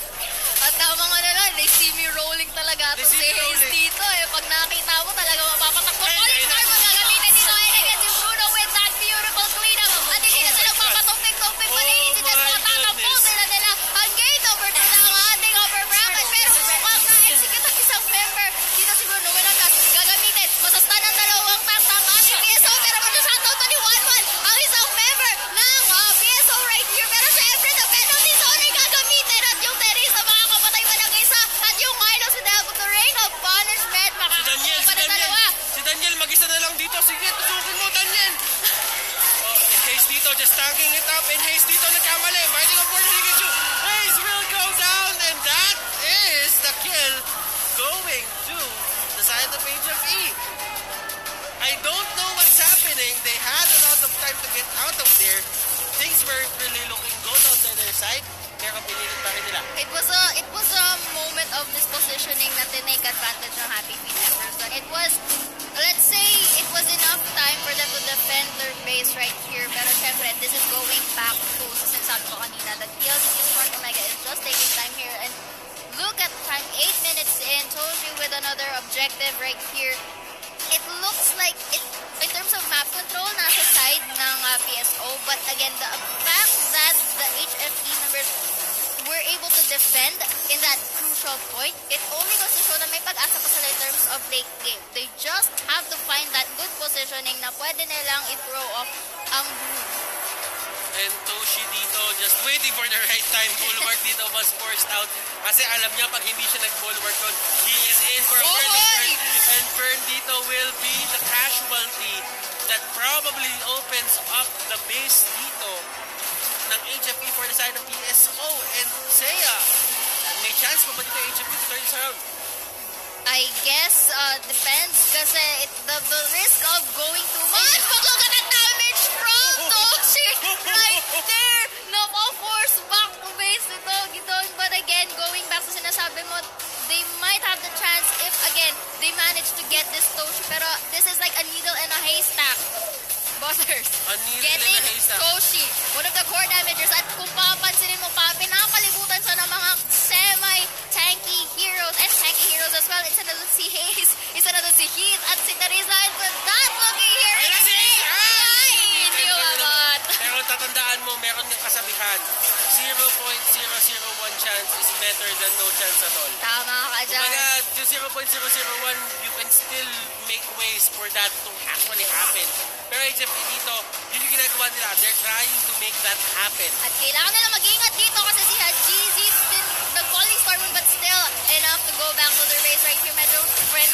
At tama nga na lang, they see me rolling talaga. They Ito see si me Hayes rolling. dito eh. Pag nakita mo talaga mapapatakbo. Ay, Falling ay, star mo gagamitin dito. And again, si Bruno with that beautiful cleanup. At hindi na sila papatumpik-tumpik pa. Ladies and gents, mga tatampo sila nila. Ang gate over to na ang ating upper bracket. Pero mukhang na-execute ang isang member. Dito si Bruno, walang gas. Gagamitin. Masastan ang dalawang tank ng ating PSO. Pero mag-shoutout pa ni 1-1 ang isang member ng PSO right here. Pero syempre, the penalty zone ay gagamitin. At yung Teres na makakapatay pa ng isa. At yung Milos with the help of the ring of punishment. Makakakuha pa ng dalawa. Si Daniel, mag-isa na lang dito. Sige, tutukin mo, Daniel. Oh, Hayes dito, just tagging it up. And Hayes dito nagkamali. Biting up for the Pikachu. Hayes will go down. And that is the kill going to the side of HFE. I don't know what's happening. They had a lot of time to get out of there. Things weren't really looking good on the other side. pero pinilit pa rin nila. It was a moment of mispositioning na tinake advantage ng Happy Feet Emerson. It was, let's say, it was enough time for them to defend their base right here. Pero syempre, this is going back to sa sinasabi ko kanina that PLDT Smart Omega is just taking time here. And look at the time, 8 minutes in, Toji with another objective right here. It looks like, in terms of map control, nasa side ng PSO. But again, the fact that the HFE members were able to defend in that crucial point, it only goes to show na may pag-asa pa sila in terms of late game. They just have to find that good positioning na pwede nilang i-throw off ang groove. And Toshi dito, just waiting for the right time. Bulwark dito was forced out. Kasi alam niya, pag hindi siya nag-bulwark on, he is in for a burn. And burn dito will be the casualty that probably opens up the base dito ng HFE for the side of PSO. And Seiya, may chance pa ba dito HFE to turn this around? I guess, depends kasi the risk of going too much. But look at the damage from Toshi right there. Nako-force back to base nito, Gidon. But again, going back sa sinasabi mo, they might have the chance if, again, they manage to get this Toshi. Pero this is like a needle in a haystack. Bossers, getting Toshi, one of the core damagers. At kung papansinin mo pa, pinapalibutan siya ng mga semi-tanky heroes and tanky heroes as well. It's another si Hayes, it's another si Heath, at si Teresa. And with that looking here, hindi umagot. Pero tatandaan mo, meron ng kasabihan. 0.001 chance is better than no chance at all. Tama ka dyan. Kumbaga, 0.001, you can still make ways for that to actually happen. Pero HFE dito, yun yung ginagawa nila. They're trying to make that happen. At kailangan nila mag-ingat dito kasi si GZ din nag-falling storm but still enough to go back to the race right here. Medyo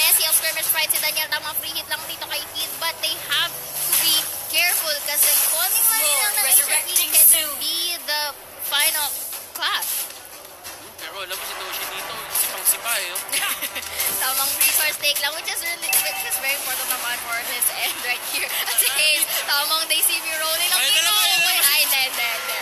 messy ang skirmish fight si Daniel. Tama free hit lang dito kay Heath, but they have to be careful kasi konting mali lang ng HFE can be the final clash. Pero alam mo si Toshi dito, sipang-sipa eh. Oh. Tamang resource take lang, which is very important naman for this end right here. At si Hayes, tamang they see me rolling lang dito. Ay, hindi.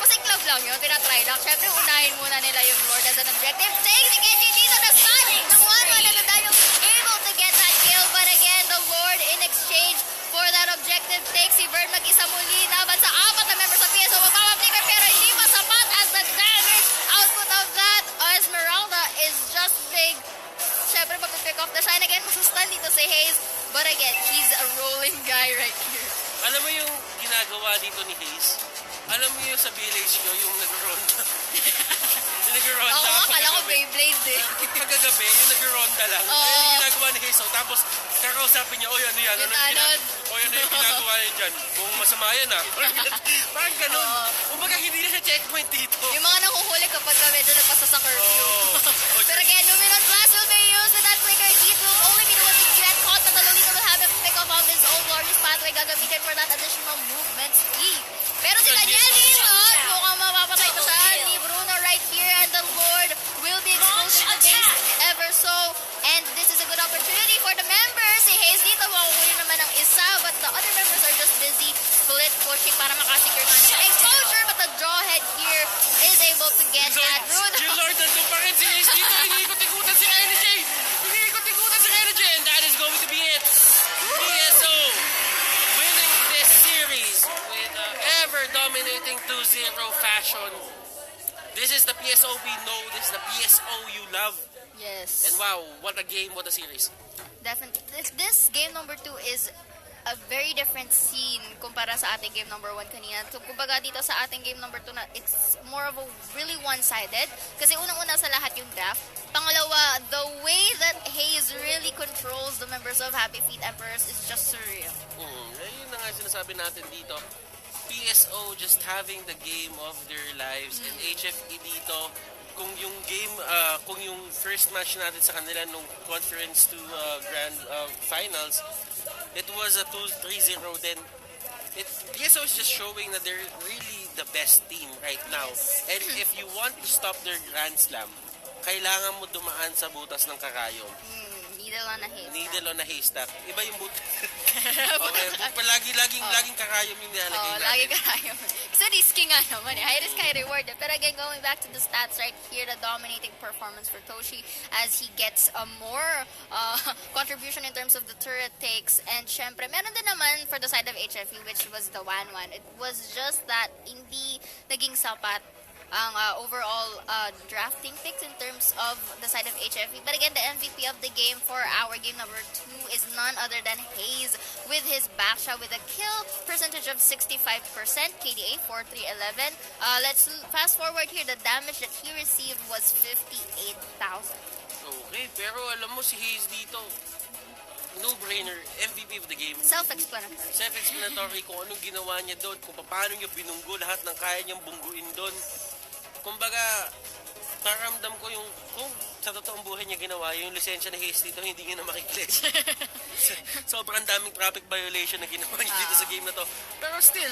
Pasiklab lang yun, tinatry lang. Siyempre, unahin muna nila yung Lord as an objective. Take si Kenji dito, the stunning ng 1-1 na Daniel able to get that kill. But again, the Lord in exchange for that objective takes si Bird mag-isa muli laban sa apat na members sa PSO. Magpapaptiker pero hindi pa sapat as the damage output of that Esmeralda is just big. Siyempre, mapipick off the shine again. Masustan dito si Hayes. But again, he's a rolling guy right here. Alam mo yung ginagawa dito ni Hayes? Alam mo yung sa village nyo, yung nag-ronda. Yung nag-ronda. Ako nga, kala ko Beyblade eh. Pagkagabi, yung nag-ronda lang. Oo. Yung ginagawa ni Hayes. So, tapos, kakausapin niya, oy, ano yan? Yung tanod. Ano yung ginagawa niya dyan? Kung masama yan ah. Parang ganun. Kumbaga, hindi na siya checkpoint dito. Yung mga nanguhuli kapag medyo nagpasa sa curfew. Pero again, Luminous Blast will be used in that flicker. Heath will only be the one to get caught, but the Lolita will have a pick off of his own glorious pathway. Gagamitin for that additional movement speed. Pero si Daniel dito, mukhang mapapatay ko siya ni Bruno right here, and the Lord will be exposed in the base ever so. And this is a good opportunity for the members. Si Hayes dito, makuhuli naman ang isa, but the other members are just busy split pushing para makasecure nga naman exposure, but the Jawhead here is able to get that Bruno. Yung Lord nandun pa rin si Hayes dito, iniikot-ikutan si NJ. Iniikot-ikutan si NJ, and that is going to be it. PSO winning this series with ever-dominating 2-0 fashion. This is the PSO we know. This is the PSO you love. Yes. And wow, what a game, what a series. Definitely. This game number 2 is a very different scene kumpara sa ating game number 1 kanina. So, kumbaga dito sa ating game number 2 na it's more of a really one-sided. Kasi unang-una sa lahat yung draft. Pangalawa, the way that Hayes really controls the members of Happy Feet Emperors is just surreal. Yun na nga sinasabi natin dito. PSO just having the game of their lives. And HFE dito, kung yung game, kung yung first match natin sa kanila nung conference to grand finals, it was a 2-3-0 then. PSO is just showing that they're really the best team right now. And if you want to stop their Grand Slam, kailangan mo dumaan sa butas ng karayom. Needle on a haystack. Needle on a haystack. Iba yung boot. Okay, laging karayom yung nilalagay natin. Lagi karayom. Kasi risky nga naman eh. High risk, high reward. But again, going back to the stats right here, the dominating performance for Toshi as he gets a more contribution in terms of the turret takes. And syempre, meron din naman for the side of HFE, which was the 1-1. It was just that hindi naging sapat ang overall drafting picks in terms of the side of HFE. But again, the MVP of the game for our game number 2 is none other than Hayes with his backshot with a kill percentage of 65%, KDA 4311. Let's fast forward here. The damage that he received was 58,000. Okay, pero alam mo si Hayes dito, no-brainer, MVP of the game. Self-explanatory. Self-explanatory kung anong ginawa niya doon, kung paano niya binunggo lahat ng kaya niyang bungguin doon. Kumbaga, paramdam ko yung kung sa totoong buhay niya ginawa, yung lisensya na Hayes dito, hindi niya na makiklis. Sobrang daming traffic violation na ginawa niya dito sa game na to. Pero still,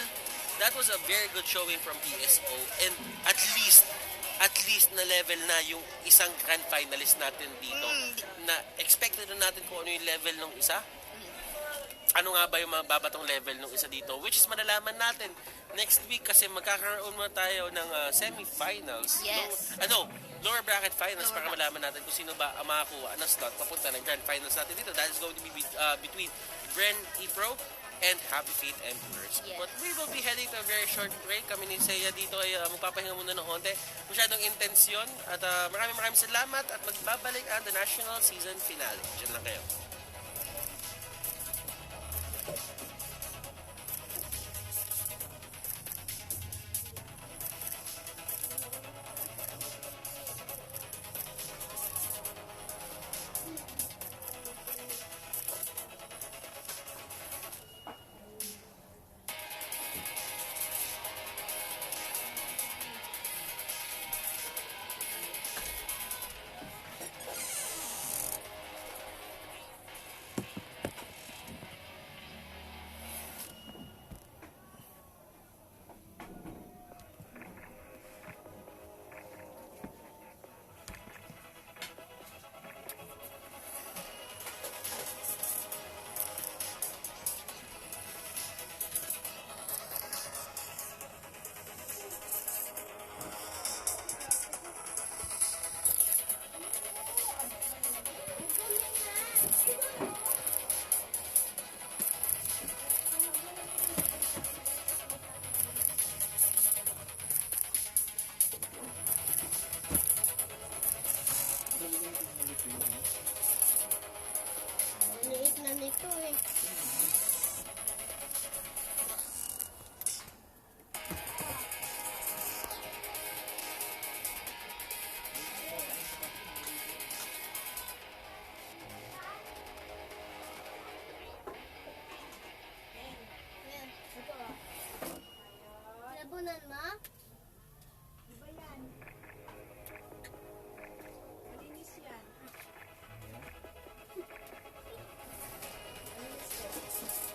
that was a very good showing from PSO. And at least na level na yung isang grand finalist natin dito. Na expected na natin kung ano yung level ng isa. Ano nga ba yung mababatong level ng isa dito? Which is malalaman natin next week kasi magkakaroon mo tayo ng semi-finals. Yes. Lower bracket finals para malaman natin kung sino ba ang makakuha ng slot papunta ng grand finals natin dito. That is going to be between Gren E-Pro and Happy Feet Emperors. Yes. But we will be heading to a very short break. Kami ni Seiya dito ay magpapahinga muna ng konti. Masyadong intense yun. At maraming salamat at magbabalik ang the national season finale. Diyan lang kayo. Liit na nito eh. Labunan mo? Diba yan? Malinis yan. Malinis yan.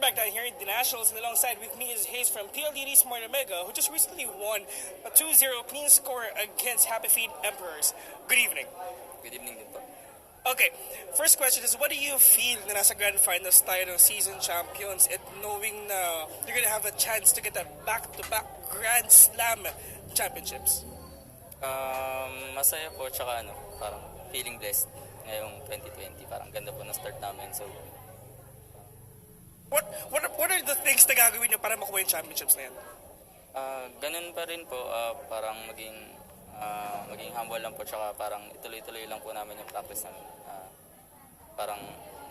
back down here in the Nationals, and alongside with me is Hayes from Pldt Smart Omega, who just recently won a 2-0 clean score against Happy Feet Emperors. Good evening. Good evening din po. Okay, first question is, what do you feel na nasa grand finals tayo ng season champions at knowing na you're gonna have a chance to get that back-to-back Grand Slam championships? Masaya po, tsaka parang feeling blessed ngayong 2020. Parang ganda po ng start namin. So, What are the things na gagawin niyo para makuha yung championships na yan? ganun pa rin po, parang maging humble lang po, tsaka parang ituloy-tuloy lang po namin yung practice namin. Parang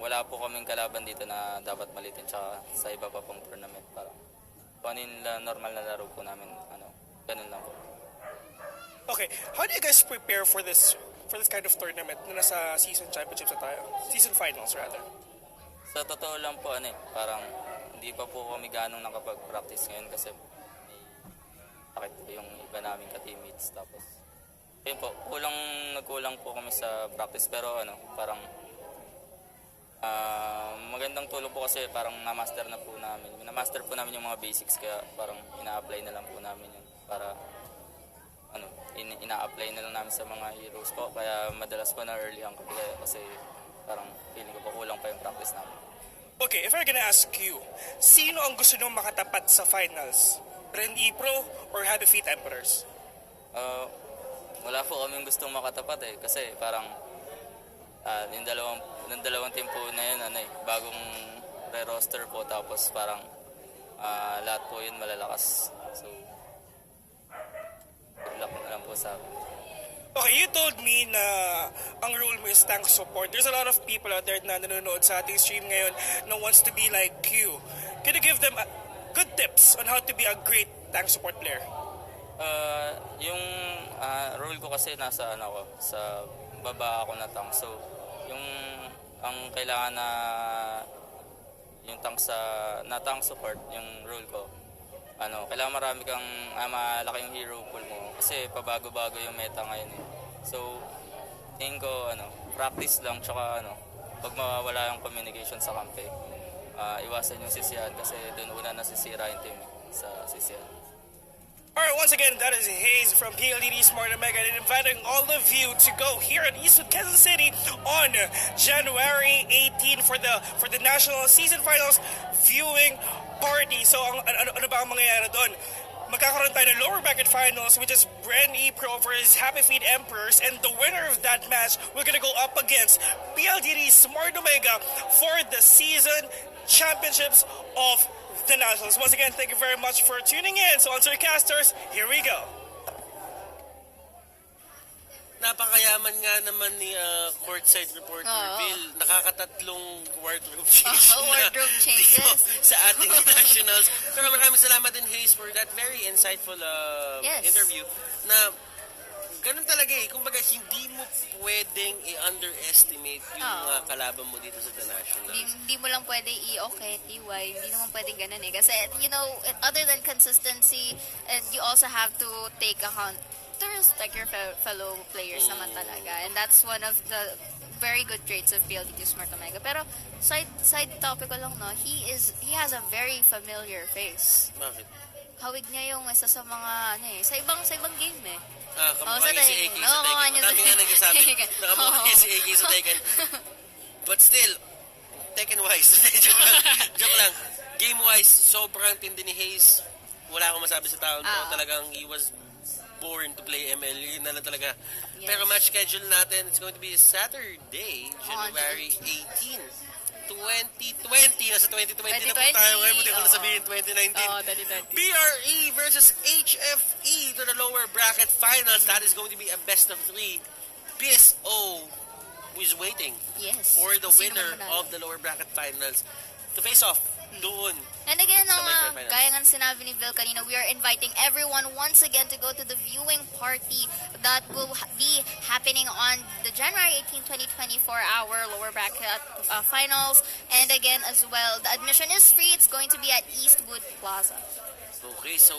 wala po kaming kalaban dito na dapat malitin, tsaka sa iba pa pong tournament. Parang kung ano yung normal na laro po namin, ganun lang po. Okay, how do you guys prepare for this kind of tournament na nasa season championships na tayo? Season finals, rather. Sa totoo lang po, parang hindi pa po kami ganong nakapag-practice ngayon kasi may sakit po yung iba naming ka-teammates. Tapos, yun po, nagkulang po kami sa practice. Pero parang magandang tulong po kasi parang na-master na po namin. Na-master po namin yung mga basics, kaya parang ina-apply na lang po namin yun. Para, ina-apply na lang namin sa mga heroes po. Kaya madalas po na early ang kapila kasi parang feeling ko po kulang pa yung practice namin. Okay, if I'm gonna ask you, sino ang gusto nyo makatapat sa finals? Pldt Pro or Happy Feet Emperors? Wala po kaming gustong makatapat kasi parang yung dalawang team po na yun, bagong re-roster po, tapos parang lahat po yun malalakas. So, good luck na lang po sa amin. Okay, you told me na ang role mo is tank support. There's a lot of people out there na nanonood sa ating stream ngayon na wants to be like you. Can you give them good tips on how to be a great tank support player? Yung role ko kasi nasa sa baba ako na tank. So, ang kailangan na yung tank tank support, yung role ko, kailangan marami kang malaki yung hero pool mo kasi pabago-bago yung meta ngayon . So, tingin ko practice lang, tsaka pag mawawala yung communication sa kampe, iwasan yung sisihan kasi doon una nasisira yung team sa sisihan. Alright, once again, that is Hayes from Pldt Smart Omega, and inviting all of you to go here in Eastwood, Kansas City on January 18 for the National Season Finals viewing party. So, ano ba ang mangyayari doon? Magkakaroon tayo ng lower bracket finals, which is Pldt Pro versus Happy Feet Emperors, and the winner of that match, we're gonna go up against Pldt Smart Omega for the season championships of the Nationals. Once again, thank you very much for tuning in. So, on Casters, here we go. Napakayaman nga naman ni courtside reporter Bill. Nakakatatlong wardrobe change wardrobe changes dito sa ating nationals. Pero maraming salamat din, Hayes, for that very insightful interview. Na ganun talaga kumbaga hindi mo pwedeng i-underestimate yung kalaban mo dito sa the nationals. Hindi mo lang pwede i-okay, TY. Hindi naman pwedeng ganun kasi, other than consistency, you also have to take account to respect your fellow players naman talaga. And that's one of the very good traits of Pldt Smart Omega. Pero, side topic ko lang, he has a very familiar face. Bakit? Hawig niya yung isa sa mga, sa ibang game kamukha niya si AK sa Tekken. Madami nga nagsasabi. Nakamukha niya si AK sa Tekken. But still, Tekken-wise, joke lang. Game-wise, sobrang tindi ni Hayes. Wala akong masabi sa tao. Talagang he was born to play ML. Yun na lang talaga. Yes. Pero match schedule natin, it's going to be Saturday, January 18, 2020. Nasa 2020 na po tayo. Ngayon mo din ko nasabihin 2019. 2020. BRE versus HFE to the lower bracket finals. That is going to be a best of 3. PSO who is waiting for the winner of the lower bracket finals to face off doon. And again, gaya nga sinabi ni Bill kanina, we are inviting everyone once again to go to the viewing party that will be happening on the January 18, 2024 our lower bracket finals. And again as well, the admission is free. It's going to be at Eastwood Plaza. Okay, so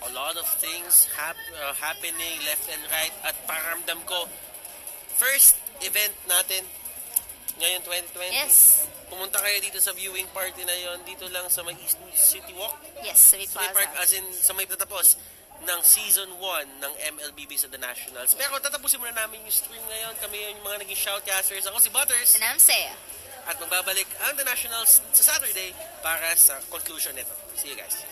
a lot of things happening left and right, at paramdam ko first event natin Ngayon 2020. Yes. Pumunta kayo dito sa viewing party na yon, dito lang sa may East City Walk. Yes, sa may Sa may park, plaza. as in sa may tatapos ng Season 1 ng MLBB sa The Nationals. Pero tatapusin muna namin yung stream ngayon. Kami yung mga naging shoutcasters. Ako si Butters. And I'm Saya. At magbabalik ang The Nationals sa Saturday para sa conclusion nito. See you guys.